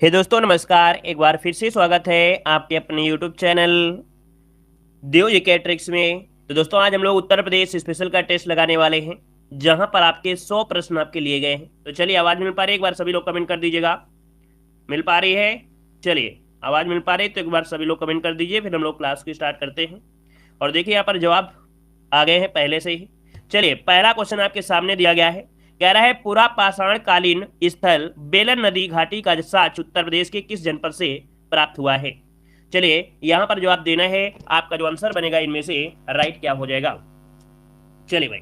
हे दोस्तों नमस्कार। एक बार फिर से स्वागत है आपके अपने YouTube चैनल देव जीके ट्रिक्स में। तो दोस्तों आज हम लोग उत्तर प्रदेश स्पेशल का टेस्ट लगाने वाले हैं, जहां पर आपके 100 प्रश्न आपके लिए गए हैं। तो चलिए, आवाज मिल पा रही है? एक बार सभी लोग कमेंट कर दीजिएगा। मिल पा रही है? चलिए, आवाज मिल पा रही है तो एक बार सभी लोग कमेंट कर दीजिए, फिर हम लोग क्लास की स्टार्ट करते हैं। और देखिए यहाँ पर जवाब आ गए हैं पहले से ही। चलिए, पहला क्वेश्चन आपके सामने दिया गया है। कह रहा है पूरा पाषाण कालीन स्थल बेलन नदी घाटी का साक्ष्य उत्तर प्रदेश के किस जनपद से प्राप्त हुआ है। चलिए, यहाँ पर जवाब देना है। आपका जो आंसर बनेगा इनमें से राइट क्या हो जाएगा। चलिए भाई,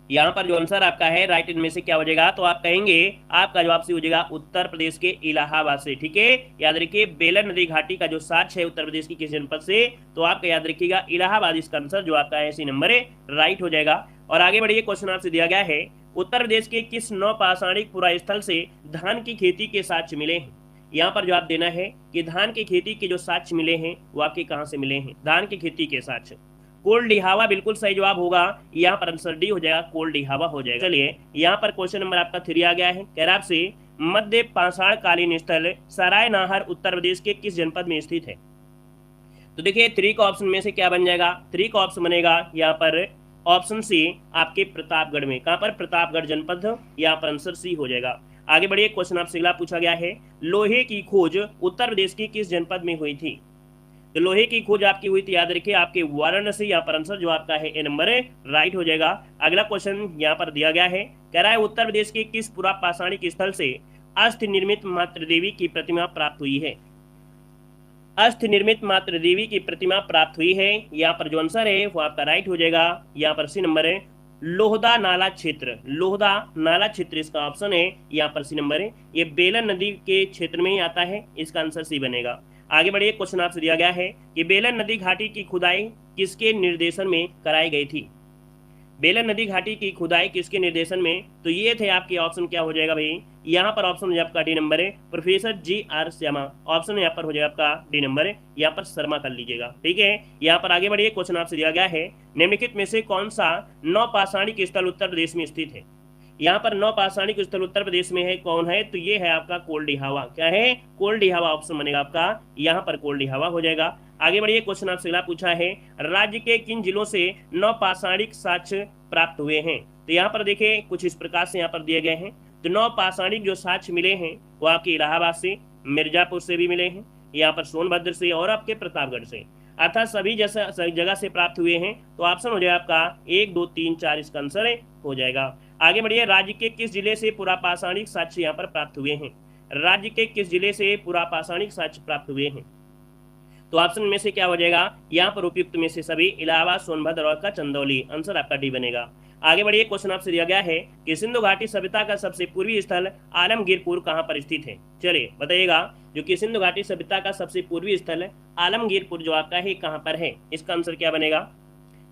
यहाँ पर जो आंसर आपका है राइट इनमें से क्या हो जाएगा, तो आप कहेंगे आपका जवाब से हो जाएगा उत्तर प्रदेश के इलाहाबाद से। ठीक है, याद रखिए बेलन नदी घाटी का जो साक्ष्य है उत्तर प्रदेश की किस जनपद से, तो आपका याद रखिएगा इलाहाबाद इसका आंसर जो आपका है इसी नंबर है राइट हो जाएगा। और आगे बढ़िए, क्वेश्चन आपसे दिया गया है उत्तर प्रदेश के किस नौपाषाणिक पुरा स्थल से धान की खेती के साक्ष्य मिले हैं। यहाँ पर जवाब देना है कि धान की खेती के जो साक्ष्य मिले हैं वो आपके कहाँ से मिले हैं, धान की खेती के साक्ष्य। कोल्डिहावा बिल्कुल सही जवाब होगा। यहाँ पर आंसर डी हो जाएगा, कोल्डिहावा हो जाएगा। चलिए, यहाँ पर क्वेश्चन नंबर आपका 3 आ गया है। कह रहा आपसे मध्य पाषाण कालीन स्थल सराय नाहर उत्तर प्रदेश के किस जनपद में स्थित है। तो देखिए 3 का ऑप्शन में से क्या बन जाएगा, 3 का ऑप्शन बनेगा यहाँ पर ऑप्शन सी आपके प्रतापगढ़ में। कहां पर? प्रतापगढ़ जनपद, यहाँ पर आंसर सी हो जाएगा। आगे बढ़िए, क्वेश्चन आपसे अगला पूछा गया है लोहे की खोज उत्तर प्रदेश की किस जनपद में हुई थी। तो लोहे की खोज आपकी हुई थी, याद रखिए आपके वाराणसी। यहाँ पर आंसर जो आपका है ए नंबर है राइट हो जाएगा। अगला क्वेश्चन यहाँ पर दिया गया है, कह रहा है उत्तर प्रदेश के किस पुरा पाषाणिक स्थल से अस्त निर्मित मातृ देवी की प्रतिमा प्राप्त हुई है। अस्त निर्मित मातृ देवी की प्रतिमा प्राप्त हुई है, यहाँ पर जो आंसर है वो आपका राइट हो जाएगा। यहाँ पर सी नंबर है लोहदा नाला क्षेत्र, लोहदा नाला क्षेत्र इसका ऑप्शन है, यहाँ पर सी नंबर है। ये बेलन नदी के क्षेत्र में ही आता है, इसका आंसर सी बनेगा। आगे बढ़िए, क्वेश्चन आपसे दिया गया है कि बेलन नदी घाटी की खुदाई किसके निर्देशन में कराई गई थी। बेलन नदी घाटी की खुदाई किसके निर्देशन में, तो ये थे आपके ऑप्शन क्या हो जाएगा भाई, यहाँ पर ऑप्शन हो आपका डी नंबर है प्रोफेसर GR शर्मा। ऑप्शन यहाँ पर हो जाएगा आपका डी नंबर है, यहाँ पर शर्मा कर लीजिएगा। ठीक है, यहाँ पर आगे बढ़िए, क्वेश्चन आपसे दिया गया है निम्नलिखित में से कौन सा नौपाषाणिक स्थल उत्तर प्रदेश में स्थित है। यहाँ पर नौपाषाणिक स्थल उत्तर प्रदेश में है, कौन है, तो ये है आपका कोल्डिहावा। क्या है? कोल्डिहावा ऑप्शन बनेगा आपका, यहाँ पर कोल्डिहावा हो जाएगा। आगे बढ़िए, क्वेश्चन आपसे अगला पूछा है राज्य के किन जिलों से नौपाषाणिक साक्ष्य प्राप्त हुए हैं। तो यहाँ पर देखिए कुछ इस प्रकार से यहाँ पर दिए गए हैं। तो नौपाषाणिक जो साक्ष्य मिले हैं वो आपके इलाहाबाद से, मिर्जापुर से भी मिले हैं, यहाँ पर सोनभद्र से और आपके प्रतापगढ़ से, अर्थात सभी जगह से प्राप्त हुए हैं। तो ऑप्शन हो जाएगा आपका 1 2 3 4 इसका आंसर हो जाएगा। आगे बढ़िए, राज्य के किस जिले से पुरापाषाणिक साक्ष्य यहाँ पर प्राप्त हुए हैं। राज्य के किस जिले से पुरापाषाणिक साक्ष्य प्राप्त हुए हैं, तो ऑप्शन में से क्या हो जाएगा, यहाँ पर उपयुक्त में से सभी इलाहाबाद, सोनभद्र और का चंदौली। आंसर आपका डी बनेगा। आगे बढ़िए, क्वेश्चन आपसे दिया गया है कि सिंधु घाटी सभ्यता का सबसे पूर्वी स्थल आलमगीरपुर कहाँ पर स्थित है। चलिए बताइएगा, जो कि सिंधु घाटी सभ्यता का सबसे पूर्वी स्थल आलमगीरपुर जो आपका है कहाँ पर है, इसका आंसर क्या बनेगा।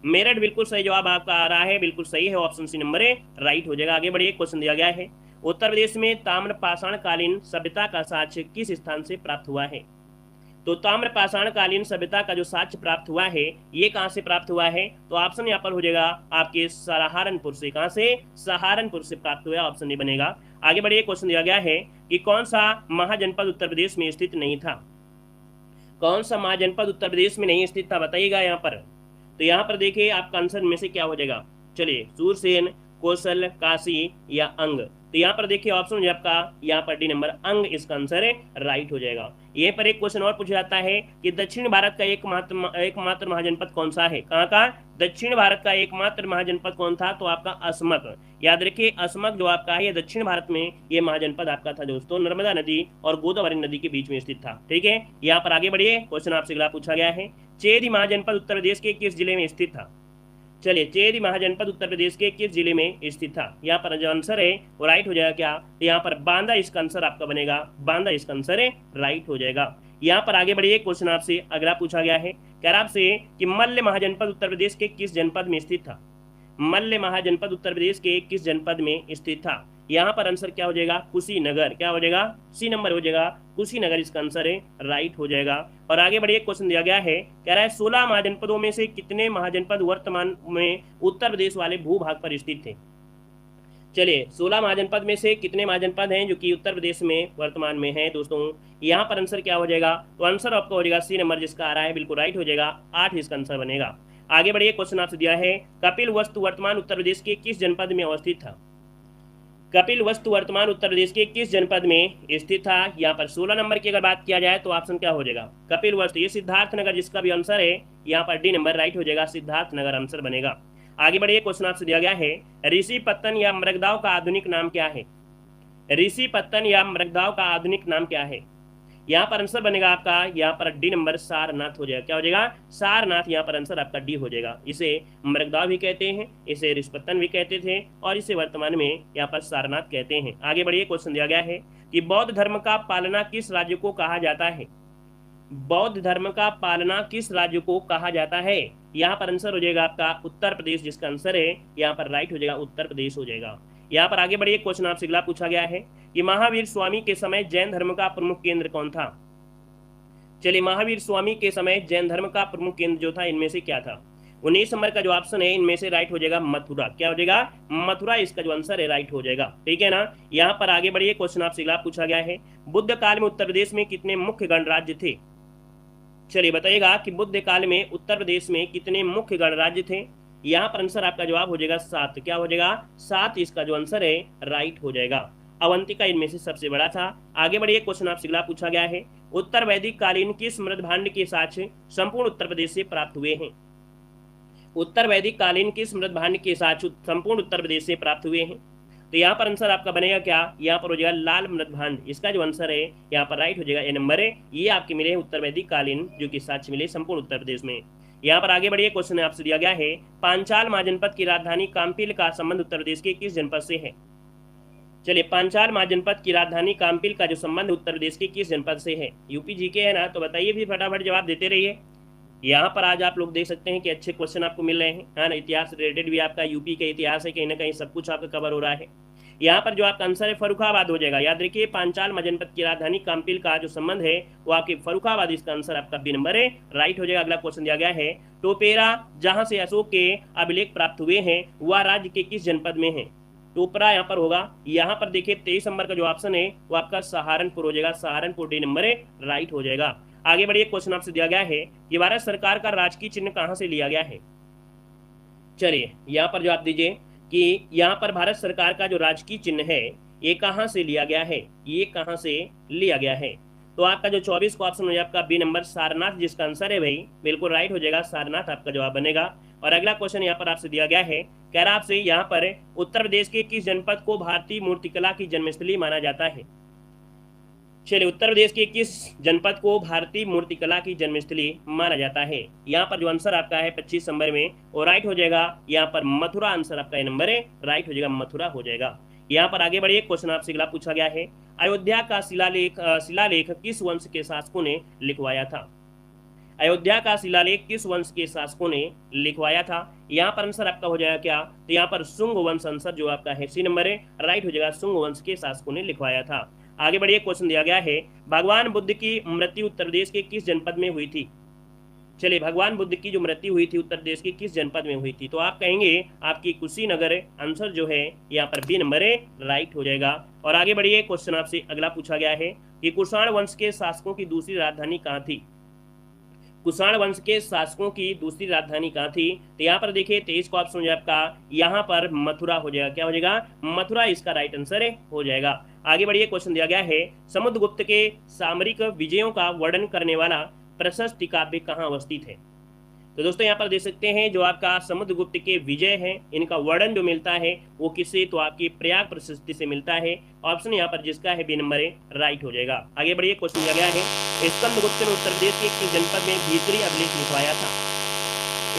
मेरठ बिल्कुल सही जवाब आपका आ रहा है, बिल्कुल सही है, ऑप्शन सी नंबर है राइट हो जाएगा। आगे बढ़िए, क्वेश्चन दिया गया है उत्तर प्रदेश में ताम्र पाषाण कालीन सभ्यता का साक्ष्य किस स्थान से प्राप्त हुआ है। तो ताम्र पाषाण कालीन सभ्यता का जो साक्ष्य प्राप्त हुआ है ये कहां से प्राप्त हुआ है, तो ऑप्शन यहाँ पर हो जाएगा आपके सहारनपुर से। कहां से? सहारनपुर से प्राप्त हुआ, ऑप्शन नहीं बनेगा। आगे बढ़िए, क्वेश्चन दिया गया है कि कौन सा महाजनपद उत्तर प्रदेश में स्थित नहीं था। कौन सा महाजनपद उत्तर प्रदेश में नहीं स्थित था, बताइएगा यहाँ पर। तो यहाँ पर देखिए आपका आंसर में से क्या हो जाएगा। चलिए, सूरसेन, कौशल, काशी या अंग। तो यहाँ पर देखिए ऑप्शन है आपका यहाँ पर डी नंबर अंग इसका आंसर है राइट हो जाएगा। ये पर एक क्वेश्चन और पूछा जाता है कि दक्षिण भारत का एकमात्र महाजनपद कौन सा है। कहाँ का? दक्षिण भारत का एकमात्र महाजनपद कौन था, तो आपका असमक। याद रखिए असमक जो आपका है ये दक्षिण भारत में ये महाजनपद आपका था दोस्तों, नर्मदा नदी और गोदावरी नदी के बीच में स्थित था। ठीक है, यहाँ पर आगे बढ़िए, क्वेश्चन आपसे अगला पूछा गया है चेदी महाजनपद उत्तर प्रदेश के किस जिले में स्थित था। चलिए, चेदी महाजनपद उत्तर प्रदेश के किस जिले में स्थित था, यहाँ पर जो आंसर है वो राइट हो जाएगा। क्या? तो यहाँ पर बांदा इसका आंसर आपका बनेगा, बांदा इसका आंसर है राइट हो जाएगा। यहाँ पर आगे बढ़िए, क्वेश्चन आपसे अगला पूछा गया है, कह रहा आपसे कि मल्ल महाजनपद उत्तर प्रदेश के किस जनपद में स्थित था। मल्ल महाजनपद उत्तर प्रदेश के किस जनपद में स्थित था, यहाँ पर आंसर क्या हो जाएगा, कुशीनगर। क्या हो जाएगा? सी नंबर हो जाएगा, कुशीनगर इसका आंसर है राइट हो जाएगा। और आगे बढ़िए, क्वेश्चन दिया गया है, कह रहा है 16 महाजनपदों में से कितने महाजनपद वर्तमान में उत्तर प्रदेश वाले भूभाग पर स्थित थे। चलिए 16 महाजनपद में से कितने महाजनपद हैं जो कि उत्तर प्रदेश में वर्तमान में हैं दोस्तों। यहाँ पर आंसर क्या हो जाएगा, तो आंसर आपका हो जाएगा सी नंबर जिसका आ रहा है, बिल्कुल राइट हो जाएगा, 8 इसका आंसर बनेगा। आगे बढ़िए, क्वेश्चन आपसे दिया है कपिल वस्तु वर्तमान उत्तर प्रदेश के किस जनपद में अवस्थित था। कपिल वस्तु वर्तमान उत्तर प्रदेश के किस जनपद में स्थित था। यहाँ पर 16 नंबर की अगर बात किया जाए तो ऑप्शन क्या हो जाएगा, कपिल वस्तु, ये सिद्धार्थ नगर जिसका भी आंसर है यहाँ पर डी नंबर राइट हो जाएगा, सिद्धार्थ नगर आंसर बनेगा। आगे बढ़िए, क्वेश्चन आपसे दिया गया है ऋषि पत्तन या मृगदाव का आधुनिक नाम क्या है। ऋषि पत्तन या मृगदाव का आधुनिक नाम क्या है। यहाँ पर आंसर बनेगा आपका यहाँ पर डी नंबर सारनाथ हो जाएगा, क्या हो जाएगा, सारनाथ। यहाँ पर आंसर आपका डी हो जाएगा। इसे मृगदाव भी कहते हैं, इसे ऋषिपत्तन भी कहते थे और इसे वर्तमान में यहाँ पर सारनाथ कहते हैं। आगे बढ़िए, क्वेश्चन दिया गया है कि बौद्ध धर्म का पालना किस राज्य को कहा जाता है। बौद्ध धर्म का पालना किस राज्य को कहा जाता है। यहाँ पर आंसर हो जाएगा आपका उत्तर प्रदेश, जिसका आंसर है यहाँ पर राइट हो जाएगा, उत्तर प्रदेश हो जाएगा। यहाँ पर आगे बढ़िए, क्वेश्चन आपसे अगला पूछा गया है कि महावीर स्वामी के समय जैन धर्म का प्रमुख केंद्र कौन था। चलिए, महावीर स्वामी के समय जैन धर्म का प्रमुख केंद्र जो था इनमें से क्या था। 19 नंबर का जो ऑप्शन है इनमें से राइट हो जाएगा मथुरा, क्या हो जाएगा, मथुरा इसका जो आंसर है राइट हो जाएगा, ठीक है ना। यहाँ पर आगे बढ़िए, क्वेश्चन आपसे अगला पूछा गया है बुद्ध काल में उत्तर प्रदेश में कितने मुख्य गणराज्य थे। चलिए बताइएगा कि बुद्ध काल में उत्तर प्रदेश में कितने मुख्य गणराज्य थे। यहाँ पर आंसर आपका जवाब हो जाएगा 7, क्या हो जाएगा, 7 इसका जो आंसर है राइट हो जाएगा। अवंतिका इनमें से सबसे बड़ा था। आगे बढ़िए, क्वेश्चन आपसे अगला पूछा गया है उत्तर वैदिक कालीन किस समृद्ध भांड के साक्ष्य संपूर्ण उत्तर प्रदेश से प्राप्त हुए हैं। उत्तर वैदिक कालीन किस समृद्ध भांड के साक्ष्य संपूर्ण उत्तर प्रदेश से प्राप्त हुए हैं। तो यहाँ पर आंसर आपका बनेगा क्या, यहाँ पर हो जाएगा लाल मृद भांड, इसका जो आंसर है यहाँ पर राइट हो जाएगा, ए नंबर है। ये आपके मिले उत्तर वैदिक कालीन जो कि साक्ष्य मिले संपूर्ण उत्तर प्रदेश में। यहाँ पर आगे बढ़िए, क्वेश्चन आपसे दिया गया है पांचाल महाजनपद की राजधानी काम्पिल का संबंध उत्तर प्रदेश के किस जनपद से है। चलिए, पांचाल महाजनपद की राजधानी काम्पिल का जो संबंध उत्तर प्रदेश के किस जनपद से है। यूपी जीके है ना, तो बताइए भी फटाफट जवाब देते रहिए। यहाँ पर आज आप लोग देख सकते हैं कि अच्छे क्वेश्चन आपको मिल रहे हैं, है ना। इतिहास रिलेटेड भी आपका यूपी का इतिहास है, कहीं ना कहीं सब कुछ आपका कवर हो रहा है। यहाँ पर जो आपका आंसर है फरुखाबाद हो जाएगा। याद रखिए, पांचाल महाजनपद की राजधानी काम्पिल का जो संबंध है वो आपके फरुखाबाद, इसका आंसर आपका बी नंबर है, राइट हो जाएगा। अगला क्वेश्चन दिया गया है टोपेरा जहां से अशोक के अभिलेख प्राप्त हुए हैं वह राज्य के किस जनपद में है। टोपरा यहाँ पर होगा। यहाँ पर देखिए 23 नंबर का जो ऑप्शन है वो आपका सहारनपुर हो जाएगा, सहारनपुर डी नंबर है, राइट हो जाएगा। आगे बढ़िए, क्वेश्चन आपसे दिया गया है कि भारत सरकार का राजकीय चिन्ह कहां से लिया गया है। चलिए, यहाँ पर जो आप दीजिए कि यहाँ पर भारत सरकार का जो राजकीय चिन्ह है ये कहां से लिया गया है, ये कहां से लिया गया है। तो आपका जो 24 का ऑप्शन हो जाएगा आपका बी नंबर सारनाथ, जिसका आंसर है भाई बिल्कुल राइट हो जाएगा, सारनाथ आपका जवाब बनेगा। और अगला क्वेश्चन यहाँ पर आपसे दिया गया है, कह रहा आपसे यहाँ पर उत्तर प्रदेश के किस जनपद को भारतीय मूर्तिकला की जन्मस्थली माना जाता है। चलिए, उत्तर प्रदेश के किस जनपद को भारतीय मूर्तिकला की जन्मस्थली माना जाता है। यहाँ पर जो आंसर आपका है 25 नंबर में वो राइट हो जाएगा, यहाँ पर मथुरा आंसर आपका नंबर है, राइट हो जाएगा, मथुरा हो जाएगा। यहाँ पर आगे बढ़िए, क्वेश्चन आपसे अगला पूछा गया है अयोध्या का शिलालेख किस वंश के शासकों ने लिखवाया था। अयोध्या का शिलालेख किस वंश के शासकों ने लिखवाया था। यहाँ पर आंसर आपका हो जाएगा क्या, तो यहाँ पर शुंग वंश आंसर जो आपका है सी नंबर है, राइट हो जाएगा, शुंग वंश के शासकों ने लिखवाया था। आगे बढ़िए, क्वेश्चन दिया गया है भगवान बुद्ध की मृत्यु उत्तर प्रदेश के किस जनपद में हुई थी। चलिए, भगवान बुद्ध की जो मृत्यु हुई थी उत्तर प्रदेश के किस जनपद में हुई थी। तो आप कहेंगे आपकी कुशीनगर आंसर जो है यहाँ पर बी नंबर है, राइट हो जाएगा। और आगे बढ़िए, क्वेश्चन आपसे अगला पूछा गया है कि कुषाण वंश के शासकों की दूसरी राजधानी कहाँ थी। कुषाण वंश के शासकों की दूसरी राजधानी कहाँ थी। तो यहाँ पर देखिए 23 का ऑप्शन हो जाएगा आपका यहाँ पर मथुरा हो जाएगा, क्या हो जाएगा, मथुरा इसका राइट आंसर है, हो जाएगा। आगे बढ़िए, क्वेश्चन दिया गया है समुद्रगुप्त के सामरिक विजयों का वर्णन करने वाला प्रशस्त काव्य कहाँ अवस्थित है। तो दोस्तों यहाँ पर देख सकते हैं जो आपका समुद्रगुप्त के विजय है इनका वर्णन जो मिलता है वो किससे, तो आपकी प्रयाग प्रशस्ति से मिलता है। ऑप्शन यहाँ पर जिसका है बी नंबर है, राइट हो जाएगा। आगे बढ़िए, क्वेश्चन दिया गया है स्कंदगुप्त ने उत्तर प्रदेश के किस जनपद में भीतरी अभिलेख लिखवाया था।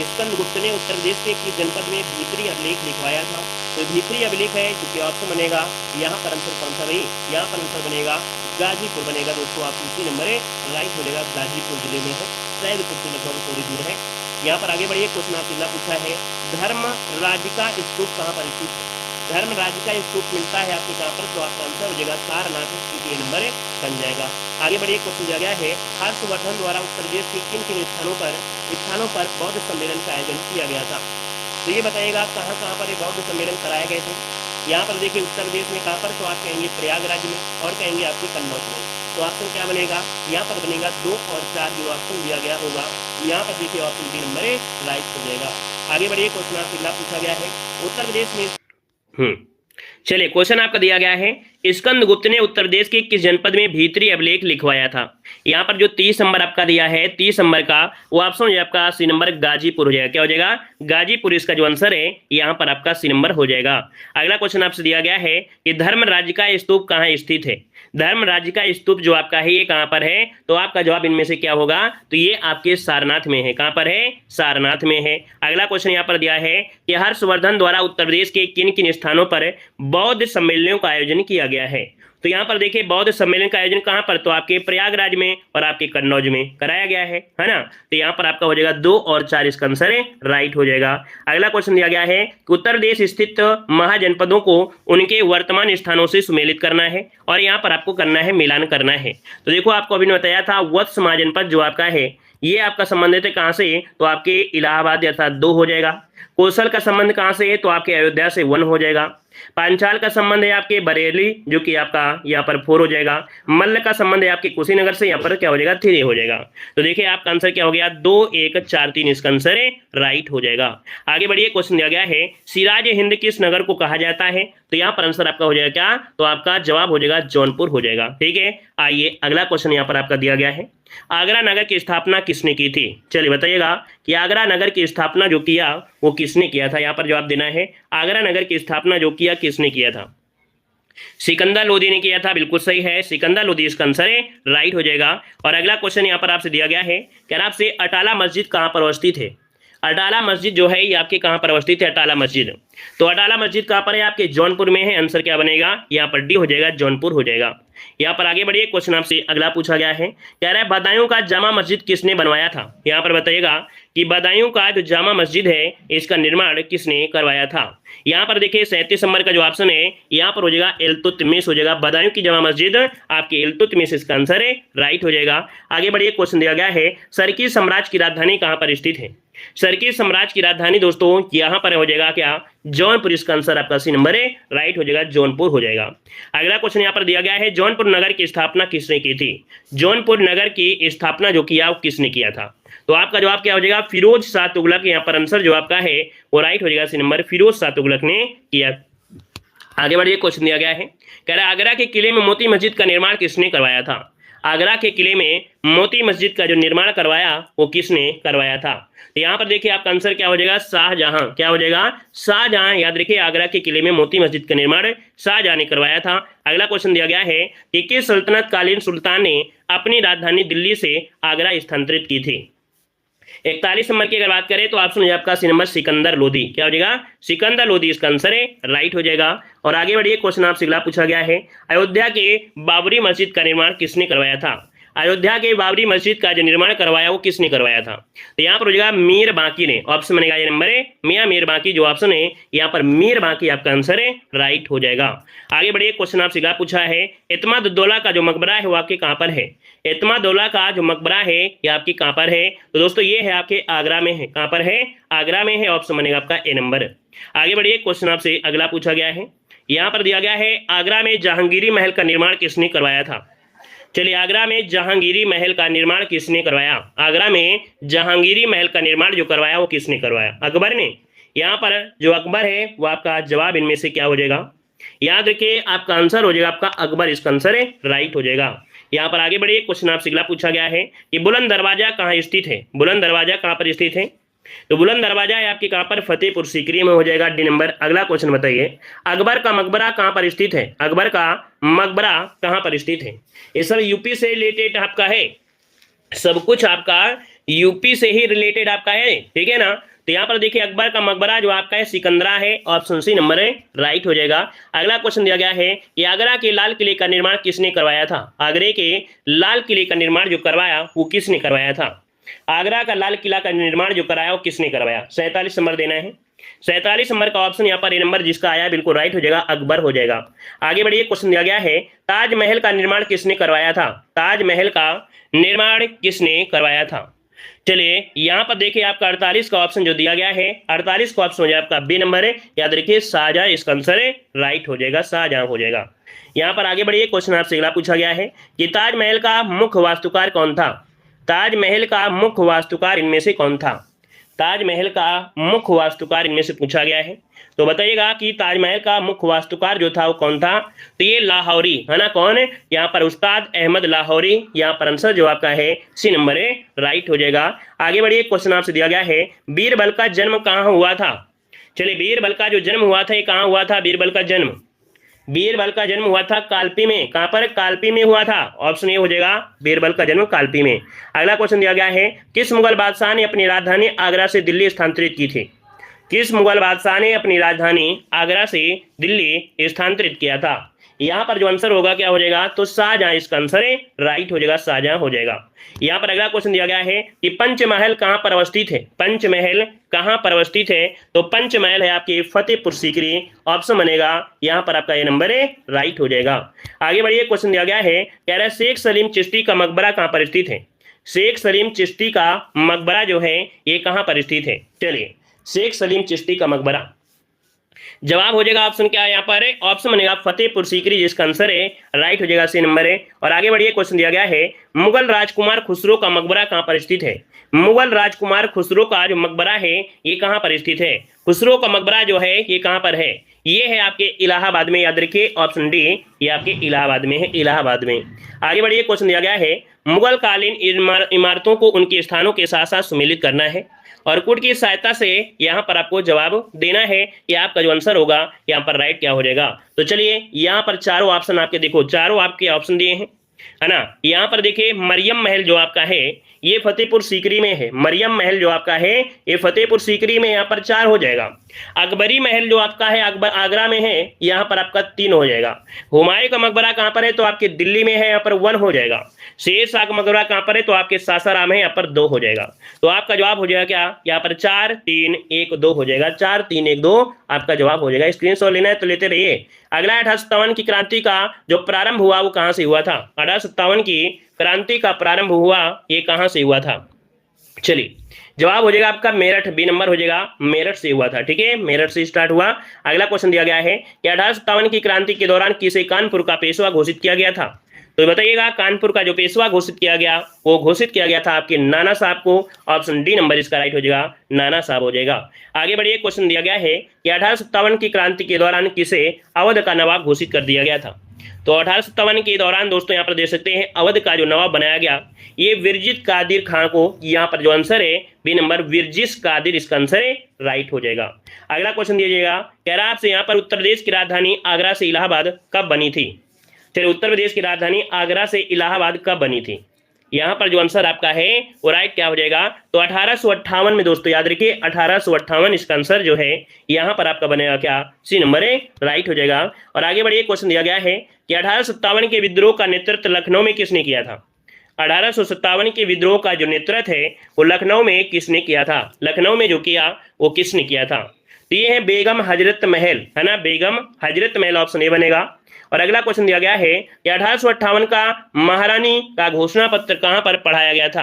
स्कंदगुप्त ने उत्तर प्रदेश के किस जनपद में भीतरी अभिलेख लिखवाया था। तो भीतरी अभिलेख है क्योंकि ऑप्शन बनेगा यहाँ पर आंसर कौन सा भाई, यहाँ पर आंसर बनेगा गाजीपुर बनेगा दोस्तों, आप इसी नंबर है, राइट हो जाएगा, गाजीपुर जिले में है, सैदपुर से लगभग थोड़ी दूर है। यहाँ पर आगे बढ़िए, क्वेश्चन आपसे अगला पूछा है धर्म राज्य का स्तूप कहाँ पर स्थित है। धर्म राज्य का स्तूप मिलता है आपको कहाँ पर, तो आपका आंसर हो जाएगा सारनाथ, ये नंबर बन जाएगा। आगे बढ़िए, क्वेश्चन दिया गया है हर्षवर्धन द्वारा उत्तर प्रदेश के किन किन स्थानों पर बौद्ध सम्मेलन का आयोजन किया गया था। तो ये बताइएगा कहाँ पर ये बौद्ध सम्मेलन कराए गए थे। यहाँ पर देखिए उत्तर प्रदेश में कहाँ पर, तो आप कहेंगे प्रयागराज में और कहेंगे आपके कन्नौज में। तो ऑप्शन क्या बनेगा, यहाँ पर बनेगा 2 और 4 जो ऑप्शन दिया गया होगा, यहाँ पर देखिए ऑप्शन बी नंबर राइट हो जाएगा। आगे बढ़िए, क्वेश्चन आपसे अगला पूछा गया है उत्तर प्रदेश में चलिए क्वेश्चन आपका दिया गया है, स्कंदगुप्त ने उत्तर प्रदेश के किस जनपद में भीतरी अभिलेख लिखवाया था। यहाँ पर जो 30 नंबर आपका दिया है, 30 नंबर का वो ऑप्शन हो जाएगा आपका सी नंबर गाजीपुर हो जाएगा। क्या हो जाएगा, गाजीपुर इसका जो आंसर है यहाँ पर आपका सी नंबर हो जाएगा। अगला क्वेश्चन आपसे दिया गया है कि धर्मराज का स्तूप कहाँ स्थित है। धर्मराज का स्तूप जो आपका है ये कहाँ पर है, तो आपका जवाब इनमें से क्या होगा, तो ये आपके सारनाथ में है। कहाँ पर है, सारनाथ में है। अगला क्वेश्चन यहाँ पर दिया है कि हर्षवर्धन द्वारा उत्तर प्रदेश के किन किन स्थानों पर बौद्ध सम्मेलनों का आयोजन किया गया है। तो यहाँ पर देखिए बौद्ध सम्मेलन का आयोजन कहाँ पर, तो आपके प्रयागराज में और आपके कन्नौज में कराया गया है ना। तो यहाँ पर आपका हो जाएगा 2 और 4 इसका आंसर है राइट हो जाएगा। अगला क्वेश्चन दिया गया है कि उत्तर प्रदेश स्थित महाजनपदों को उनके वर्तमान स्थानों से सुमेलित करना है और यहाँ पर आपको करना है मिलान करना है। तो देखो आपको अभी बताया था वत्स महाजनपद जो आपका है ये आपका संबंधित है कहाँ से, तो आपके इलाहाबाद अर्थात 2 हो जाएगा। कौशल का संबंध कहाँ से है, तो आपके अयोध्या से 1 हो जाएगा। पांचाल का संबंध है आपके बरेली जो कि आपका यहाँ पर 4 हो जाएगा। मल्ल का संबंध है आपके कुशीनगर से, यहाँ पर क्या हो जाएगा 3 हो जाएगा। तो देखिए आपका आंसर क्या हो गया 2 1 4 3 इसका आंसर है राइट हो जाएगा। आगे बढ़िए, क्वेश्चन दिया गया है सिराज हिंद किस नगर को कहा जाता है। तो यहाँ पर आंसर आपका हो जाएगा क्या, तो आपका जवाब हो जाएगा जौनपुर हो जाएगा। ठीक है, आइए अगला क्वेश्चन यहाँ पर आपका दिया गया है, आगरा नगर की स्थापना किसने की थी। चलिए बताइएगा कि आगरा नगर की स्थापना जो किया वो किसने किया था। यहाँ पर जवाब देना है आगरा नगर की स्थापना जो किया किसने किया था, सिकंदर लोदी ने किया था। बिल्कुल सही है, सिकंदर लोदी इसका आंसर है राइट हो जाएगा। और अगला क्वेश्चन यहाँ पर आपसे दिया गया है कि आपसे अटाला मस्जिद कहाँ पर अवस्थित है। अटाला मस्जिद जो है ये आपके कहाँ पर अवस्थित है, अटाला मस्जिद। तो अटाला मस्जिद कहाँ पर है, आपके जौनपुर में है। आंसर क्या बनेगा, यहाँ पर डी हो जाएगा, जौनपुर हो जाएगा। यहाँ पर आगे बढ़िए, क्वेश्चन आपसे अगला पूछा गया है, कह रहा है बदायूं का जामा मस्जिद किसने बनवाया था। यहाँ पर बताइएगा कि बदायूं का जो जामा मस्जिद है इसका निर्माण किसने करवाया था। यहाँ पर देखिए 37 नंबर का जो ऑप्शन है यहाँ पर हो जाएगा इल्तुतमिश हो जाएगा। बदायूं की जामा मस्जिद आपके इल्तुतमिश इसका आंसर है राइट हो जाएगा। आगे बढ़िए, क्वेश्चन दिया गया है सरकी साम्राज्य की राजधानी कहाँ पर स्थित है। सरकी साम्राज्य की राजधानी दोस्तों यहाँ पर हो जाएगा क्या, जौनपुर इसका आंसर आपका सी नंबर है राइट हो जाएगा, जौनपुर हो जाएगा। अगला क्वेश्चन यहाँ पर दिया गया है जौनपुर नगर की स्थापना किसने की थी। जौनपुर नगर की स्थापना जो किया वो किसने किया था। तो आपका जवाब क्या हो जाएगा, फिरोज शाह तुगलक। यहाँ पर आंसर जो आपका है वो राइट हो जाएगा, सी नंबर फिरोज शाह तुगलक ने किया। आगे बढ़िए, क्वेश्चन दिया गया है, कह रहा है आगरा के किले में मोती मस्जिद का निर्माण किसने करवाया था। आगरा के किले में मोती मस्जिद का जो निर्माण करवाया वो किसने करवाया था। तो यहाँ पर देखिए आपका आंसर क्या हो जाएगा, शाहजहां। क्या हो जाएगा, शाहजहां। याद रखिए आगरा के किले में मोती मस्जिद का निर्माण शाहजहां ने करवाया था। अगला क्वेश्चन दिया गया है कि किस सल्तनत कालीन सुल्तान ने अपनी राजधानी दिल्ली से आगरा स्थानांतरित की थी। 41 नंबर की अगर बात करें तो ऑप्शन है आपका सी नंबर सिकंदर लोदी। क्या हो जाएगा, सिकंदर लोदी इसका आंसर है राइट हो जाएगा। और आगे बढ़िए, क्वेश्चन आपसे अगला पूछा गया है, अयोध्या के बाबरी मस्जिद का निर्माण किसने करवाया था। अयोध्या के बाबरी मस्जिद का जो निर्माण करवाया वो किसने करवाया था। तो यहाँ पर हो जाएगा मीर बांकी ने। ऑप्शन बनेगा ये नंबर है मियां मीर बांकी, जो ऑप्शन है यहाँ पर मीर बांकी आपका आंसर है राइट हो जाएगा। आगे बढ़िए, क्वेश्चन आपसे अगला पूछा है, इत्माद-उद-दौला का जो मकबरा है वो आपके कहाँ पर है। इत्माद-उद-दौला का जो मकबरा है ये आपकी कहाँ पर है, तो दोस्तों ये है आपके आगरा में है। कहाँ पर है, आगरा में है। ऑप्शन बनेगा आपका ए नंबर। आगे बढ़िए, क्वेश्चन आपसे अगला पूछा गया है, यहाँ पर दिया गया है आगरा में जहांगीरी महल का निर्माण किसने करवाया था। चलिए, आगरा में जहांगीरी महल का निर्माण किसने करवाया। आगरा में जहांगीरी महल का निर्माण जो करवाया वो किसने करवाया, अकबर ने। यहाँ पर जो अकबर है वो आपका जवाब इनमें से क्या हो जाएगा, याद रखिए आपका आंसर हो जाएगा आपका अकबर, इसका आंसर है राइट हो जाएगा। यहाँ पर आगे बढ़िए, क्वेश्चन आपसे अगला पूछा गया है कि बुलंद दरवाजा कहाँ स्थित है। बुलंद दरवाजा कहाँ पर स्थित है, तो बुलंद दरवाजा है आपके कहाँ पर, फतेहपुर सीकरी में हो जाएगा, डी नंबर। अगला क्वेश्चन बताइए, अकबर का मकबरा कहाँ पर स्थित है। अकबर का मकबरा कहाँ पर स्थित है। ये सब यूपी से रिलेटेड आपका है, सब कुछ आपका यूपी से ही रिलेटेड आपका है, ठीक है ना। तो यहाँ पर देखिए अकबर का मकबरा जो आपका है सिकंदरा है, ऑप्शन सी नंबर है राइट हो जाएगा। अगला क्वेश्चन दिया गया है कि आगरा के लाल किले का निर्माण किसने करवाया था। आगरे के लाल किले का निर्माण जो करवाया वो किसने करवाया था। आगरा का लाल किला का निर्माण जो कराया वो किसने करवाया। 47 नंबर देना है। 47 नंबर का ऑप्शन यहाँ पर ए नंबर जिसका आया बिल्कुल राइट हो जाएगा, अकबर हो जाएगा। आगे बढ़िए, क्वेश्चन दिया गया है ताजमहल का निर्माण किसने करवाया था। ताजमहल का निर्माण किसने करवाया था। चलिए यहाँ पर देखिए आपका 48 का ऑप्शन जो दिया गया है, 48 का ऑप्शन हो जाएगा आपका बी नंबर है। याद रखिए शाहजहां इसका आंसर है, राइट हो जाएगा, शाहजहां हो जाएगा। यहाँ पर आगे बढ़िए, क्वेश्चन आपसे अगला पूछा गया है कि ताजमहल का मुख्य वास्तुकार कौन था? ताजमहल का मुख्य वास्तुकार इनमें से कौन था? ताजमहल का मुख्य वास्तुकार इनमें से पूछा गया है, तो बताइएगा कि ताजमहल का मुख्य वास्तुकार जो था वो कौन था? तो ये लाहौरी है ना। कौन है यहाँ पर? उस्ताद अहमद लाहौरी। यहाँ पर आंसर जो आपका है सी नंबर है, राइट हो जाएगा। आगे बढ़िए, क्वेश्चन आपसे दिया गया है बीरबल का जन्म कहाँ हुआ था? चलिए बीरबल का जो जन्म हुआ था ये कहाँ हुआ था? बीरबल का जन्म, बीरबल का जन्म हुआ था कालपी में। कहां पर? कालपी में हुआ था। ऑप्शन ए हो जाएगा, बीरबल का जन्म कालपी में। अगला क्वेश्चन दिया गया है किस मुगल बादशाह ने अपनी राजधानी आगरा से दिल्ली स्थानांतरित की थी? किस मुगल बादशाह ने अपनी राजधानी आगरा से दिल्ली स्थानांतरित किया था? यहाँ पर जो आंसर होगा क्या हो जाएगा? तो शाहजहां इसका आंसर है, राइट हो जाएगा, शाहजहां हो जाएगा। यहाँ पर अगला क्वेश्चन दिया गया है कि पंचमहल कहाँ पर अवस्थित है? पंचमहल कहाँ पर अवस्थित है? तो पंचमहल है आपके फतेहपुर सीकरी। ऑप्शन बनेगा यहाँ पर आपका ये नंबर है, राइट हो जाएगा। आगे बढ़िए, क्वेश्चन दिया गया है कह रहा है शेख सलीम चिश्ती का मकबरा कहाँ पर स्थित है? शेख सलीम चिश्ती का मकबरा जो है ये कहाँ पर स्थित है? चलिए शेख सलीम चिश्ती का मकबरा, जवाब हो जाएगा ऑप्शन क्या है यहाँ पर? ऑप्शन बनेगा फतेहपुर सीकरी, जिसका आंसर है राइट हो जाएगा, सी नंबर है। और आगे बढ़िए, क्वेश्चन दिया गया है मुगल राजकुमार खुसरो का मकबरा कहाँ पर स्थित है? मुगल राजकुमार खुसरो का जो मकबरा है ये कहाँ पर स्थित है? खुसरो का मकबरा जो है ये कहाँ पर है? ये है आपके इलाहाबाद में। याद रखिए ऑप्शन डी, ये आपके इलाहाबाद में है, इलाहाबाद में। आगे बढ़िए, क्वेश्चन दिया गया है मुगल कालीन इमारतों को उनके स्थानों के साथ साथ सुमेलित करना है और कुट की सहायता से यहाँ पर आपको जवाब देना है। ये आपका जो आंसर होगा यहाँ पर राइट क्या हो जाएगा? तो चलिए यहाँ पर चारों ऑप्शन आपके देखो, चारों आपके ऑप्शन दिए हैं है ना। यहाँ पर देखिए मरियम महल जो आपका है ये फतेहपुर सीकरी में है। मरियम महल जो आपका है ये फतेहपुर सीकरी में, यहाँ पर 4 हो जाएगा। अकबरी महल जो आपका है अकबर आगरा में है, यहाँ पर आपका 3 हो जाएगा। हुमायूं का मकबरा कहाँ पर है? तो आपके दिल्ली में है, यहाँ पर 1 हो जाएगा। शेर शाह का मकबरा कहाँ पर है? तो आपके सासाराम है, यहाँ पर 2 हो जाएगा। तो आपका जवाब हो जाएगा क्या? यहाँ पर 4 3 1 2 हो जाएगा। 4 3 1 2 आपका जवाब हो जाएगा। स्क्रीनशॉट लेना है तो लेते रहिए। अगला 1857 की क्रांति का जो प्रारंभ हुआ वो कहाँ से हुआ था? 1857 की क्रांति का प्रारंभ हुआ ये कहाँ से हुआ था? चलिए जवाब हो जाएगा आपका मेरठ, बी नंबर हो जाएगा, मेरठ से हुआ था। ठीक है, मेरठ से स्टार्ट हुआ। अगला क्वेश्चन दिया गया है कि 1857 की क्रांति के दौरान किसे कानपुर का पेशवा घोषित किया गया था? तो बताइएगा कानपुर का जो पेशवा घोषित किया गया वो घोषित किया गया था आपके नाना साहब को। ऑप्शन डी नंबर इसका राइट हो जाएगा, नाना साहब हो जाएगा। आगे बढ़िए, क्वेश्चन दिया गया है कि 1857 की क्रांति के दौरान किसे अवध का नवाब घोषित कर दिया गया था? तो 1857 के दौरान दोस्तों यहाँ पर देख सकते हैं अवध का जो नवाब बनाया गया ये विरजित कादिर खां को। यहाँ पर जो आंसर है बी नंबर विरजिस कादिर, इसका आंसर है, राइट हो जाएगा। अगला क्वेश्चन दीजिएगा, कह रहा है आपसे यहाँ पर उत्तर प्रदेश की राजधानी आगरा से इलाहाबाद कब बनी थी? चलिए उत्तर प्रदेश की राजधानी आगरा से इलाहाबाद कब बनी थी? यहाँ पर जो आंसर आपका है वो राइट क्या हो जाएगा? तो 1858 में। दोस्तों याद रखिए 1858 इसका आंसर जो है यहाँ पर आपका बनेगा क्या? सी नंबर है, राइट हो जाएगा। और आगे बढ़िए, क्वेश्चन दिया गया है कि 1857 के विद्रोह का नेतृत्व लखनऊ में किसने किया था? 1857 के विद्रोह का जो नेतृत्व है वो लखनऊ में किसने किया था? लखनऊ में जो किया वो किसने किया था? तो ये है बेगम हजरत महल, है ना, बेगम हजरत महल, ऑप्शन ए बनेगा। और अगला क्वेश्चन दिया गया है कि 1858 का महारानी का घोषणा पत्र कहां पर पढ़ाया गया था?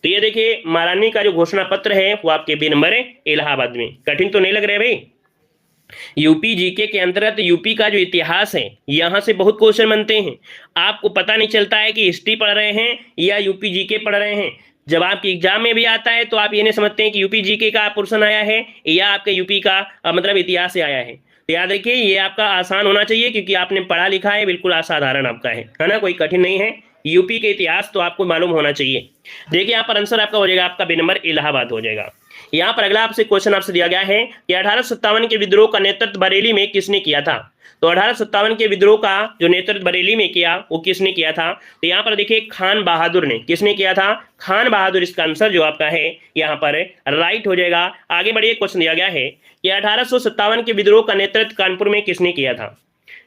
तो ये देखिए महारानी का जो घोषणा पत्र है वो आपके बी नंबर है, इलाहाबाद में। कठिन तो नहीं लग रहा है भाई? यूपी जीके के अंतर्गत यूपी का जो इतिहास है यहां से बहुत क्वेश्चन बनते हैं। आपको पता नहीं चलता है कि हिस्ट्री पढ़ रहे हैं या यूपी जीके पढ़ रहे हैं। जब आपके एग्जाम में भी आता है तो आप ये नहीं समझते हैं कि यूपी जीके का पोर्शन आया है या आपके यूपी का मतलब इतिहास से आया है। तो याद रखिए ये आपका आसान होना चाहिए क्योंकि आपने पढ़ा लिखा है, बिल्कुल असाधारण आपका है ना, कोई कठिन नहीं है। यूपी के इतिहास तो आपको मालूम होना चाहिए। देखिए यहाँ पर आंसर आपका हो जाएगा आपका बी नंबर, इलाहाबाद हो जाएगा। यहाँ पर अगला आपसे क्वेश्चन आपसे दिया गया है कि 1857 के विद्रोह का नेतृत्व बरेली में किसने किया था? तो 1857 के विद्रोह का जो नेतृत्व बरेली में किया वो किसने किया था? तो यहाँ पर देखिए खान बहादुर ने। किसने किया था? खान बहादुर, इसका आंसर जो आपका है यहाँ पर राइट हो जाएगा। आगे बढ़िए, क्वेश्चन दिया गया है कि 1857 के विद्रोह का नेतृत्व कानपुर में किसने किया था?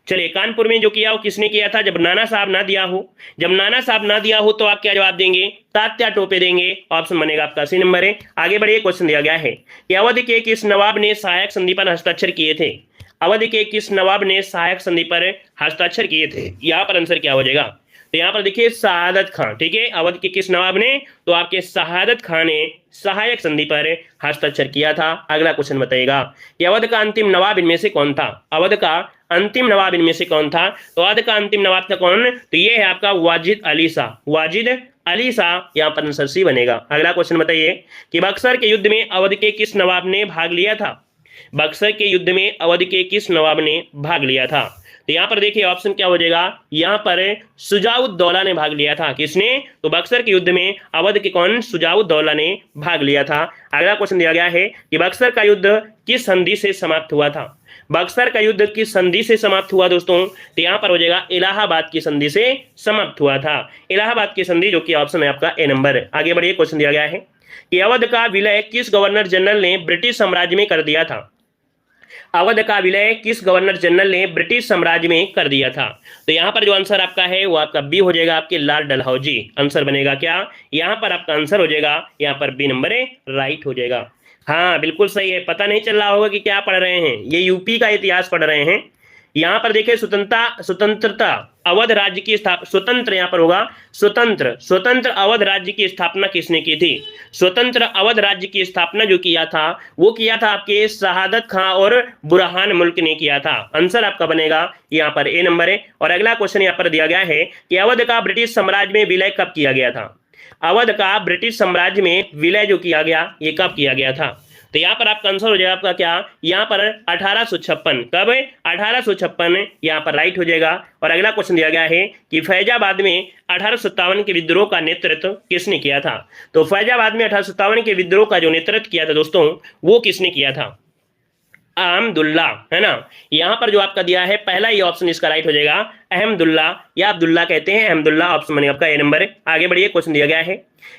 चलिए कानपुर में जो किया वो किसने किया था? जब नाना साहब ना दिया हो, जब नाना साहब ना दिया हो तो आप क्या जवाब देंगे? तात्या टोपे देंगे। ऑप्शन बनेगा आपका सी नंबर है। आगे बढ़िए, क्वेश्चन दिया गया है कि अवध के किस नवाब ने सहायक संधि पर हस्ताक्षर किए थे? अवध के किस नवाब ने सहायक संधि पर हस्ताक्षर किए थे? यहाँ पर आंसर क्या हो जाएगा? तो यहाँ पर देखिए शहादत खां, ठीक है, अवध के किस नवाब ने, तो आपके शहादत खां ने सहायक संधि पर हस्ताक्षर किया था। अगला क्वेश्चन बताइएगा कि अवध का अंतिम नवाब इनमें से कौन था, अवध का अंतिम नवाब इनमें से कौन था, तो अवध का अंतिम नवाब था कौन, तो ये है आपका वाजिद अली शाह, वाजिद अली शाह, यहाँ पर आंसर सी बनेगा। अगला क्वेश्चन बताइए कि बक्सर के युद्ध में अवध के किस नवाब ने भाग लिया था, बक्सर के युद्ध में अवध के किस नवाब ने भाग लिया था, तो यहां पर देखिए ऑप्शन क्या हो जाएगा, यहां पर शुजाउद्दौला ने भाग लिया था। किसने, तो बक्सर के युद्ध में अवध के कौन, शुजाउद्दौला ने भाग लिया था। अगला क्वेश्चन दिया गया है कि बक्सर का युद्ध किस संधि से समाप्त हुआ था, बक्सर का युद्ध किस संधि से समाप्त हुआ दोस्तों, तो यहां पर हो जाएगा इलाहाबाद की संधि से समाप्त हुआ था, इलाहाबाद की संधि, जो कि ऑप्शन है आपका ए नंबर। आगे बढ़िए, क्वेश्चन दिया गया है कि अवध का विलय किस गवर्नर जनरल ने ब्रिटिश साम्राज्य में कर दिया था, अवध का विलय किस गवर्नर जनरल ने ब्रिटिश साम्राज्य में कर दिया था, तो यहां पर जो आंसर आपका है वो आपका बी हो जाएगा, आपके लॉर्ड डलहौजी। आंसर बनेगा क्या, यहां पर आपका आंसर हो जाएगा यहां पर बी नंबर राइट हो जाएगा। हाँ बिल्कुल सही है, पता नहीं चल रहा होगा कि क्या पढ़ रहे हैं, ये यूपी का इतिहास पढ़ रहे हैं। यहां पर देखिए स्वतंत्रता अवध राज्य की स्वतंत्र, यहां पर होगा स्वतंत्र अवध राज्य की स्थापना किसने की थी, स्वतंत्र अवध राज्य की स्थापना जो किया था वो किया था आपके शहादत खां और बुरहान मुल्क ने किया था। आंसर आपका बनेगा यहां पर ए नंबर है। और अगला क्वेश्चन यहां पर दिया गया है कि अवध का ब्रिटिश साम्राज्य में विलय कब किया गया था, अवध का ब्रिटिश साम्राज्य में विलय जो किया गया ये कब किया गया था, तो यहां पर आपका आंसर हो जाएगा आपका क्या, यहां पर 1856, कब 1856, यहां पर राइट हो जाएगा। और अगला क्वेश्चन दिया गया है कि फैजाबाद में 1857 के विद्रोह का नेतृत्व किसने किया था, तो फैजाबाद में 1857 के विद्रोह का जो नेतृत्व किया था दोस्तों वो किसने किया था, अहमदुल्ला, है ना। यहां पर जो आपका दिया है पहला ही ऑप्शन इसका राइट हो जाएगा, अहमदुल्ला या अब्दुल्ला कहते हैं, अहमदुल्ला ऑप्शन बनेगा आपका ए नंबर। आगे बढ़िए, क्वेश्चन दिया गया है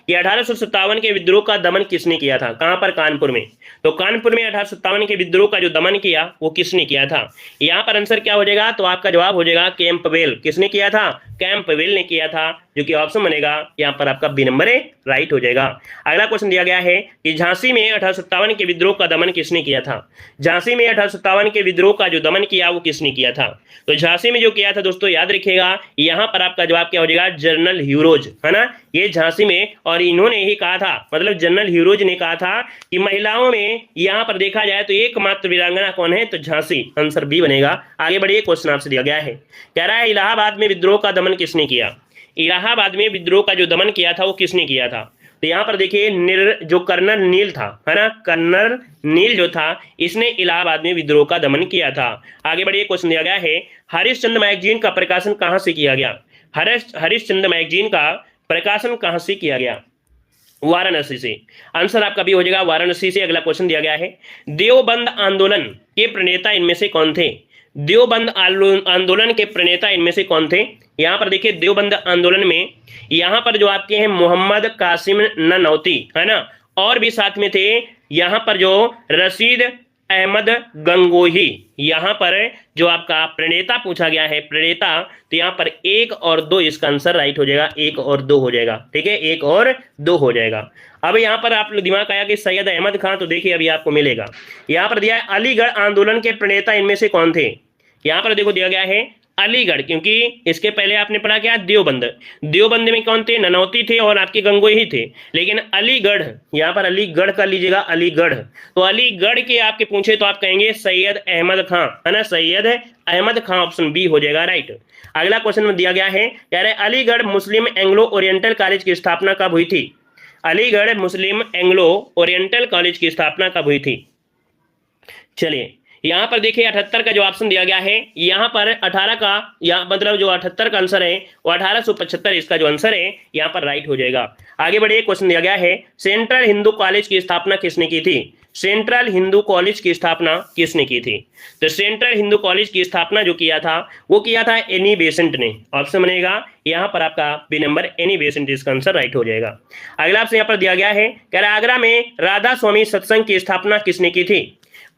कि 1857 के विद्रोह का दमन किसने किया था, कहां पर, कानपुर में, तो कानपुर में 1857 के विद्रोह का जो दमन किया वो किसने किया था, यहां पर आंसर क्या हो जाएगा, तो आपका जवाब हो जाएगा कैंपबेल। किसने किया था, कैंपबेल ने किया था, जो कि ऑप्शन बनेगा यहां पर आपका बी नंबर राइट हो जाएगा। अगला क्वेश्चन दिया गया है कि झांसी में 1857 के विद्रोह का दमन किसने किया था, झांसी में 1857 के विद्रोह का जो दमन किया वो किसने किया था, तो झांसी में जो किया था दोस्तों याद रखिएगा, यहां पर आपका जवाब क्या हो जाएगा, जनरल ह्यूरोज, है ना, ये झांसी में, और इन्होंने ही कहा था, मतलब जनरल ह्यूरोज ने कहा था कि महिलाओं में यहां पर देखा जाए तो एकमात्र वीरांगना कौन है, तो झांसी। आंसर बी बनेगा। आगे बढ़िए, क्वेश्चन आपसे दिया गया है, कह रहा है इलाहाबाद में विद्रोह का दमन किसने किया, इलाहाबाद में विद्रोह का जो दमन किया था वो किसने किया था, तो यहां पर देखिए जो कर्नल नील था, है ना, कर्नल नील जो था इसने इलाहाबाद में विद्रोह का दमन किया था। आगे बढ़िए, क्वेश्चन दिया गया है हरिश्चंद्र मैगजीन का प्रकाशन कहां से किया गया, हरिश्चंद्र मैगजीन का प्रकाशन कहां से किया गया, वाराणसी से। आंसर आपका भी हो जाएगा वाराणसी से। अगला क्वेश्चन दिया गया है देवबंद आंदोलन के प्रणेता इनमें से कौन थे, देवबंद आंदोलन के प्रणेता इनमें से कौन थे, यहां पर देखिए देवबंद आंदोलन में यहां पर जो आपके हैं मोहम्मद कासिम ननौती, है ना, और भी साथ में थे यहां पर जो रशीद अहमद गंगोही, यहां पर जो आपका प्रणेता पूछा गया है प्रणेता, तो यहां पर 1 और 2 इसका आंसर राइट हो जाएगा, 1 और 2 हो जाएगा, ठीक है, 1 और 2 हो जाएगा। अब यहां पर आप दिमाग आया कि सैयद अहमद खान, तो देखिए अभी आपको मिलेगा, यहां पर दिया है अलीगढ़ आंदोलन के प्रणेता इनमें से कौन थे, यहां पर देखो दिया गया है अलीगढ़, क्योंकि इसके पहले आपने पढ़ा क्या, देवबंद, देवबंद में कौन थे, ननौती थे और आपके गंगोही थे, लेकिन अलीगढ़, यहां पर अलीगढ़ कर लीजिएगा, अलीगढ़, तो अलीगढ़ के आपके पूछे तो आप कहेंगे सैयद अहमद खां, है ना, सैयद अहमद खां, ऑप्शन बी हो जाएगा राइट। अगला क्वेश्चन में दिया गया है, कह रहे अलीगढ़ मुस्लिम एंग्लो ओरिएंटल कॉलेज की स्थापना कब हुई थी, अलीगढ़ मुस्लिम एंग्लो ओरिएंटल कॉलेज की स्थापना कब हुई थी। चलिए यहां पर देखिए 78 का जो ऑप्शन दिया गया है, यहां पर 18 का, या मतलब जो 78 का आंसर है वो 1875 इसका जो आंसर है यहां पर राइट हो जाएगा। आगे बढ़िए, क्वेश्चन दिया गया है सेंट्रल हिंदू कॉलेज की स्थापना किसने की थी, सेंट्रल हिंदू कॉलेज की स्थापना किसने की थी, तो सेंट्रल हिंदू कॉलेज की स्थापना जो किया था वो किया था एनी बेसेंट ने। ऑप्शन बनेगा यहां पर आपका बी नंबर, एनी बेसेंट, इसका आंसर राइट हो जाएगा। अगला आपसे यहां पर दिया गया है, कह रहा आगरा में राधा स्वामी सत्संग की स्थापना किसने की थी,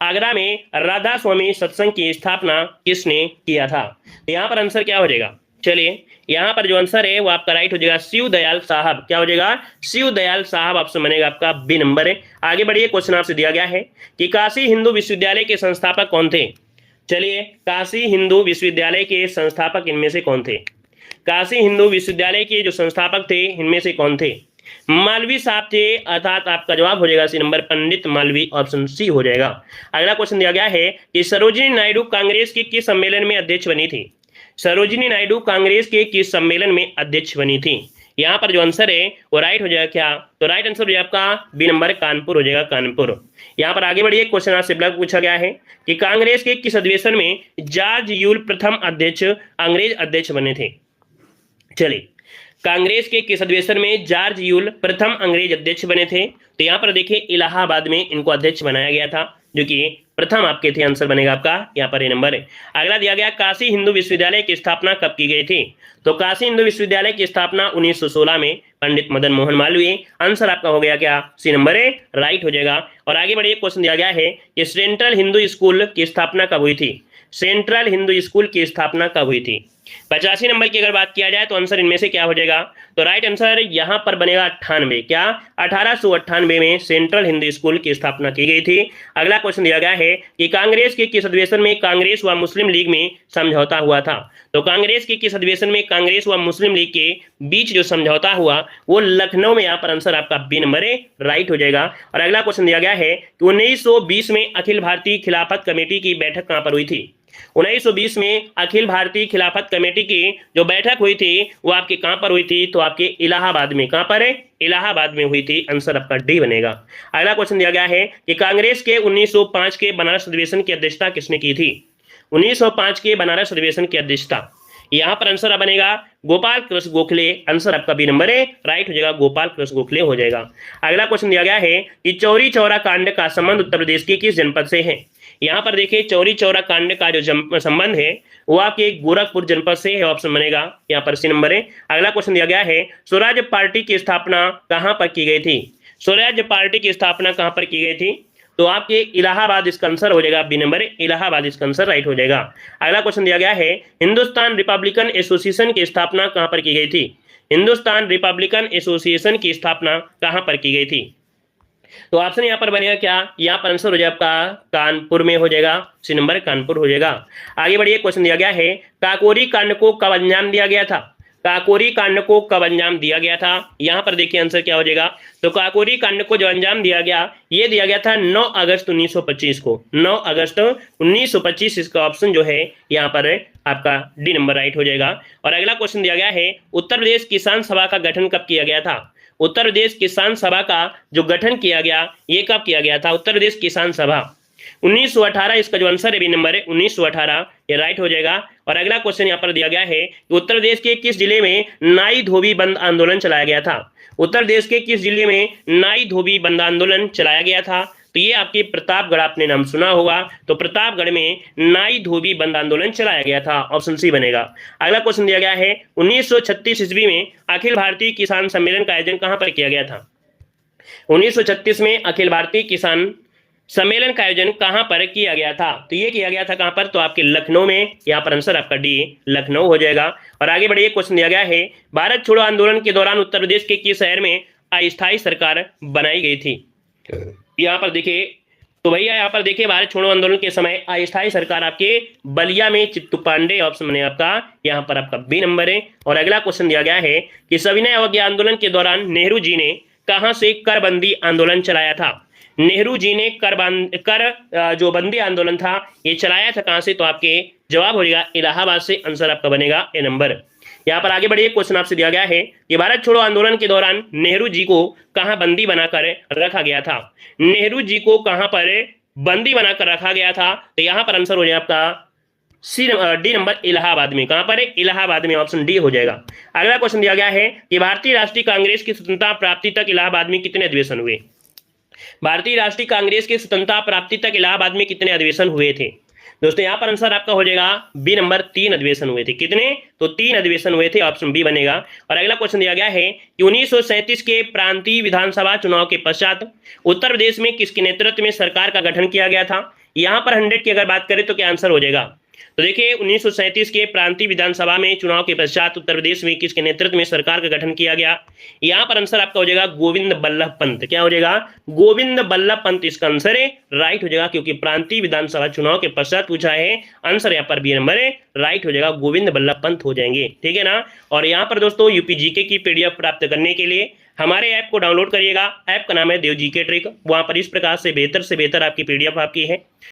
आगरा में राधा स्वामी सत्संग की स्थापना किसने किया था, तो यहां पर आंसर क्या हो जाएगा, चलिए यहां पर जो आंसर है वो आपका राइट हो जाएगा शिव दयाल साहब, क्या हो जाएगा, शिव दयाल साहब, ऑप्शन बनेगा आपका बी नंबर है। आगे बढ़िए, क्वेश्चन आपसे दिया गया है कि काशी हिंदू विश्वविद्यालय के संस्थापक कौन थे, चलिए काशी हिंदू विश्वविद्यालय के संस्थापक इनमें से कौन थे, काशी हिंदू विश्वविद्यालय के जो संस्थापक थे इनमें से कौन थे? मालवी साहब थे, अर्थात आपका जवाब हो जाएगा सी नंबर पंडित मालवी, ऑप्शन सी हो जाएगा। अगला क्वेश्चन दिया गया है कि सरोजिनी नायडू कांग्रेस के किस सम्मेलन में अध्यक्ष बनी थी? सरोजिनी नायडू कांग्रेस के किस सम्मेलन में अध्यक्ष बनी थी? यहाँ पर जो आंसर है वो राइट हो जाएगा क्या? तो राइट आंसर हो जाएगा आपका बी नंबर कानपुर हो जाएगा, कानपुर। यहाँ पर आगे बढ़िए, क्वेश्चन आपसे ब्लॉक पूछा गया है कि कांग्रेस के किस अधिवेशन में जॉर्ज यूल प्रथम अध्यक्ष अंग्रेज अध्यक्ष बने थे? चलिए, कांग्रेस के किस अधिवेशन में जॉर्ज यूल प्रथम अंग्रेज अध्यक्ष बने थे? तो यहाँ पर देखिए इलाहाबाद में इनको अध्यक्ष बनाया गया था, जो कि प्रथम आपके थे। आंसर बनेगा आपका यहाँ पर ये नंबर है। अगला दिया गया काशी हिंदू विश्वविद्यालय की स्थापना कब की गई थी? तो काशी हिंदू विश्वविद्यालय की स्थापना 1916 में पंडित मदन मोहन मालवीय। आंसर आपका हो गया क्या? सी नंबर है, राइट हो जाएगा। और आगे बढ़िए, क्वेश्चन दिया गया है कि सेंट्रल हिंदू स्कूल की स्थापना कब हुई थी? सेंट्रल हिंदू स्कूल की स्थापना कब हुई थी? 85 नंबर की अगर बात किया जाए तो आंसर इनमें से क्या हो जाएगा? तो राइट आंसर यहां पर बनेगा 98। क्या? 1898 में सेंट्रल हिंदू स्कूल की स्थापना की गई थी। अगला क्वेश्चन दिया गया है कि कांग्रेस के किस अधिवेशन में कांग्रेस व मुस्लिम लीग में समझौता हुआ था? तो कांग्रेस के किस अधिवेशन में कांग्रेस व मुस्लिम लीग के बीच जो समझौता हुआ वो लखनऊ में। यहाँ पर आंसर आपका बी नंबर है, राइट हो जाएगा। और अगला क्वेश्चन दिया गया है कि 1920 में अखिल भारतीय खिलाफत कमेटी की बैठक कहां पर हुई थी? 1920 में अखिल भारतीय खिलाफत कमेटी की जो बैठक हुई थी वो आपके कहां पर हुई थी? तो आपके इलाहाबाद में। कहां पर है? इलाहाबाद में हुई थी। आंसर आपका डी बनेगा। अगला क्वेश्चन दिया गया है कि कांग्रेस के 1905 के बनारस अधिवेशन की अध्यक्षता किसने की थी? 1905 के बनारस अधिवेशन की अध्यक्षता, यहाँ पर आंसर बनेगा गोपाल कृष्ण गोखले। आंसर आपका बी नंबर है, राइट हो जाएगा, गोपाल कृष्ण गोखले हो जाएगा। अगला क्वेश्चन दिया गया है कि चौरी चौरा कांड का संबंध उत्तर प्रदेश के किस जनपद से है? यहाँ पर देखिए चौरी चौरा कांड का जो संबंध है वो आपके गोरखपुर जनपद से है। ऑप्शन बनेगा यहाँ पर सी नंबर है। अगला क्वेश्चन दिया गया है स्वराज पार्टी की स्थापना कहां पर की गई थी? स्वराज पार्टी की स्थापना कहां पर की गई थी? तो आपके इलाहाबाद इसका आंसर हो जाएगा बी नंबर, इलाहाबाद इसका आंसर राइट हो जाएगा। अगला क्वेश्चन दिया गया है हिंदुस्तान रिपब्लिकन एसोसिएशन की स्थापना कहां पर की गई थी? हिंदुस्तान रिपब्लिकन एसोसिएशन की स्थापना कहां पर की गई थी? तो ऑप्शन यहाँ पर बनेगा क्या? यहाँ पर आंसर हो जाएगा आपका कानपुर में हो जाएगा, सी नंबर कानपुर हो जाएगा। आगे बढ़िए, क्वेश्चन दिया गया है काकोरी कांड को कब अंजाम दिया गया था? काकोरी कांड को कब अंजाम दिया गया था? यहाँ पर देखिए आंसर क्या हो जाएगा। तो काकोरी कांड को जो अंजाम दिया गया ये दिया गया था 9 अगस्त 1925 को। 9 अगस्त 1925 इसका ऑप्शन जो है यहाँ पर आपका डी नंबर राइट हो जाएगा। और अगला क्वेश्चन दिया गया है उत्तर प्रदेश किसान सभा का गठन कब किया गया था? उत्तर प्रदेश किसान सभा का जो गठन किया गया ये कब किया गया था? उत्तर प्रदेश किसान सभा 1918 इसका जो आंसर है बी नंबर है 1918, ये राइट हो जाएगा। और अगला क्वेश्चन यहाँ पर दिया गया है कि उत्तर प्रदेश के किस जिले में नाई धोबी बंद आंदोलन चलाया गया था? उत्तर प्रदेश के किस जिले में नाई धोबी बंद आंदोलन चलाया गया था? तो ये आपके प्रतापगढ़, आपने नाम सुना होगा। तो प्रतापगढ़ में नाई धोबी बंद आंदोलन चलाया गया था। ऑप्शन सी बनेगा। अगला क्वेश्चन दिया गया है 1936 ईस्वी में अखिल भारतीय किसान सम्मेलन का आयोजन कहां पर किया गया था? 1936 में अखिल भारतीय किसान सम्मेलन का आयोजन कहां पर किया गया था? तो ये किया गया था कहां पर? तो आपके लखनऊ में। यहाँ पर आंसर आपका डी लखनऊ हो जाएगा। और आगे बढ़िए, क्वेश्चन दिया गया है भारत छोड़ो आंदोलन के दौरान उत्तर प्रदेश के किस शहर में अस्थायी सरकार बनाई गई थी? यहाँ पर देखिए, तो भैया यहाँ पर देखिए भारत छोड़ो आंदोलन के समय अस्थायी सरकार आपके बलिया में चित्तू पांडे। ऑप्शन बने आपका यहाँ पर आपका बी नंबर है। और अगला क्वेश्चन दिया गया है कि सविनय अवज्ञा आंदोलन के दौरान नेहरू जी ने कहां से करबंदी आंदोलन चलाया था? नेहरू जी ने कर जो बंदी आंदोलन था ये चलाया था कहां से? तो आपके जवाब हो जाएगा इलाहाबाद से। आंसर आपका बनेगा ए नंबर। यहाँ पर आगे बढ़िए, क्वेश्चन आपसे दिया गया है कि भारत छोड़ो आंदोलन के दौरान नेहरू जी को कहां बंदी बनाकर रखा गया था? नेहरू जी को कहां पर बंदी बनाकर रखा गया था? तो यहाँ पर आंसर हो जाएगा आपका सी डी नंबर, इलाहाबाद में। कहां पर है? इलाहाबाद में। ऑप्शन डी हो जाएगा। अगला क्वेश्चन दिया गया है कि भारतीय राष्ट्रीय कांग्रेस की स्वतंत्रता प्राप्ति तक इलाहाबाद में कितने अधिवेशन हुए? भारतीय राष्ट्रीय कांग्रेस की स्वतंत्रता प्राप्ति तक इलाहाबाद में कितने अधिवेशन हुए थे? दोस्तों यहाँ पर आंसर आपका हो जाएगा बी नंबर, 3 अधिवेशन हुए थे। कितने? तो 3 अधिवेशन हुए थे। ऑप्शन बी बनेगा। और अगला क्वेश्चन दिया गया है कि 1937 के प्रांतीय विधानसभा चुनाव के पश्चात उत्तर प्रदेश में किसके नेतृत्व में सरकार का गठन किया गया था? यहाँ पर 100 की अगर बात करें तो क्या आंसर हो जाएगा? तो देखिए 1937 के प्रांतीय विधानसभा में चुनाव के पश्चात उत्तर प्रदेश में किसके नेतृत्व में सरकार का गठन किया गया? यहां पर आंसर आपका हो जाएगा गोविंद बल्लभ पंत। क्या हो जाएगा? गोविंद बल्लभ पंत इसका आंसर है, राइट हो जाएगा, क्योंकि प्रांतीय विधानसभा चुनाव के पश्चात पूछा है। आंसर यहाँ पर बी नंबर है, राइट हो जाएगा, गोविंद बल्लभ पंत हो जाएंगे। ठीक है ना। और यहाँ पर दोस्तों यूपी जीके की पीडीएफ प्राप्त करने के लिए हमारे ऐप को डाउनलोड करिएगा। ऐप का नाम है देव जीके ट्रिक। वहां पर इस प्रकार से बेहतर आपकी पीडीएफ आपकी है।